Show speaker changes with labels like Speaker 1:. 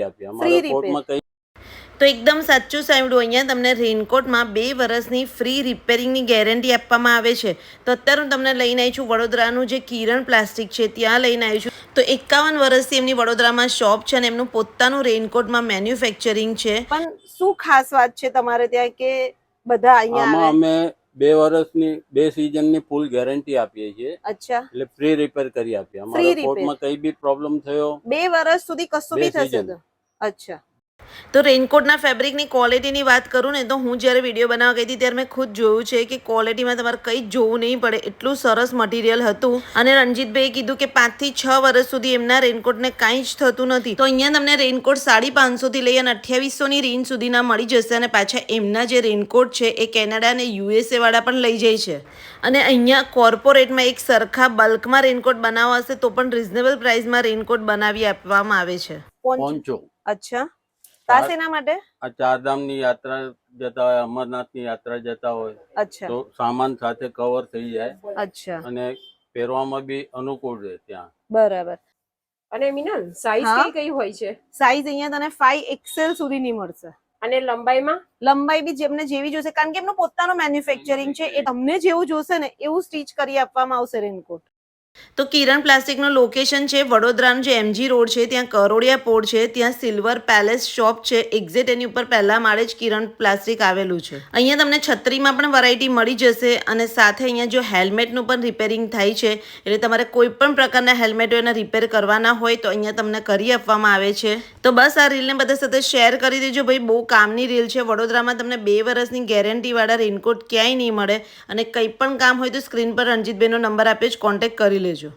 Speaker 1: આપ્યા અમારા કોર્ટમાં કઈ
Speaker 2: તો એકદમ સાચું સાંભળ્યું, અહીંયા તમને રેનકોટમાં 2 વર્ષની ફ્રી રિપેરિંગની ગેરંટી આપવામાં આવે છે. તો અત્યારે હું તમને લઈને આવી છું વડોદરાનું જે કિરણ પ્લાસ્ટિક છે ત્યાં લઈને આવી છું. તો 51 વર્ષથી એમની વડોદરામાં શોપ છે અને એમનું પોતાનું રેનકોટમાં મેન્યુફેક્ચરિંગ છે. પણ શું ખાસ વાત છે તમારે ત્યાં કે બધા અહીંયા આવે?
Speaker 1: અમે 2 વર્ષની 2 સિઝનની ફૂલ ગેરંટી આપીએ છીએ.
Speaker 2: અચ્છા,
Speaker 1: એટલે ફ્રી રિપેર કરી આપીએ. અમારા કોર્ટમાં કઈ બી પ્રોબ્લેમ થયો
Speaker 2: 2 વર્ષ સુધી કશું બી થશે તો? અચ્છા. તો રેનકોટના ફેબ્રિકની ક્વોલિટીની વાત કરું ને તો હું જ્યારે વિડીયો બનાવવા ગઈ હતી ત્યારે મેં ખુદ જોયું છે કે ક્વોલિટીમાં તમારે કંઈ જ જોવું નહીં પડે, એટલું સરસ મટીરિયલ હતું. અને રણજીતભાઈએ કીધું કે 5 થી 6 વર્ષ સુધી એમના રેનકોટને કાંઈ જ થતું નથી. તો અહીંયા તમને રેનકોટ 550 થી લઈ અને 2800ની રેન્જ સુધીના મળી જશે. અને પાછા એમના જે રેનકોટ છે એ કેનેડા અને યુએસએ વાળા પણ લઈ જાય છે. અને અહીંયા કોર્પોરેટમાં એક સરખા બલ્કમાં રેનકોટ બનાવવા હશે તો પણ રિઝનેબલ પ્રાઇસમાં રેનકોટ બનાવી આપવામાં આવે છે.
Speaker 1: પહોંચો.
Speaker 2: અચ્છા, ખાસ એના માટે
Speaker 1: આ ચારધામની યાત્રા જતા હોય, અમરનાથની યાત્રા જતા હોય,
Speaker 2: અચ્છા,
Speaker 1: તો સામાન સાથે કવર થઈ જાય.
Speaker 2: અચ્છા,
Speaker 1: અને પહેરવામાં બી અનુકૂળ રહે ત્યાં.
Speaker 2: બરાબર.
Speaker 3: અને મિનલ સાઈઝ કઈ કઈ હોય છે?
Speaker 2: સાઈઝ અહીંયા તને 5XL સુધીની મળશે.
Speaker 3: અને લંબાઈમાં?
Speaker 2: લંબાઈ બી જેમને જેવી જોશે, કારણ કે એમનું પોતાનું મેન્યુફેક્ચરિંગ છે, એ તમને જેવું જોશે ને એવું સ્ટીચ કરી આપવામાં આવશે રેનકોટ. તો કિરણ પ્લાસ્ટિકનું લોકેશન છે વડોદરાનું જે MG રોડ છે ત્યાં કરોડિયા પોળ છે, ત્યાં સિલ્વર પેલેસ શોપ છે. એક્ઝેક્ટ એની ઉપર પહેલા માળે જ કિરણ પ્લાસ્ટિક આવેલું છે. અહીંયા તમને છત્રીમાં પણ વેરાયટી મળી જશે અને સાથે અહીંયા જો હેલ્મેટનું પણ રિપેરિંગ થાય છે, એટલે તમારે કોઈ પણ પ્રકારના હેલ્મેટો એને રિપેર કરવાના હોય તો અહીંયા તમને કરી આપવામાં આવે છે. તો બસ આ રીલને બધા સાથે શેર કરી દેજો ભાઈ, બહુ કામની રીલ છે. વડોદરામાં તમને 2 વર્ષની ગેરંટીવાળા રેનકોટ ક્યાંય નહીં મળે. અને કંઈ પણ કામ હોય તો સ્ક્રીન પર રણજીતભાઈનો નંબર આપ્યો જ કોન્ટેક્ટ કરી લેજો.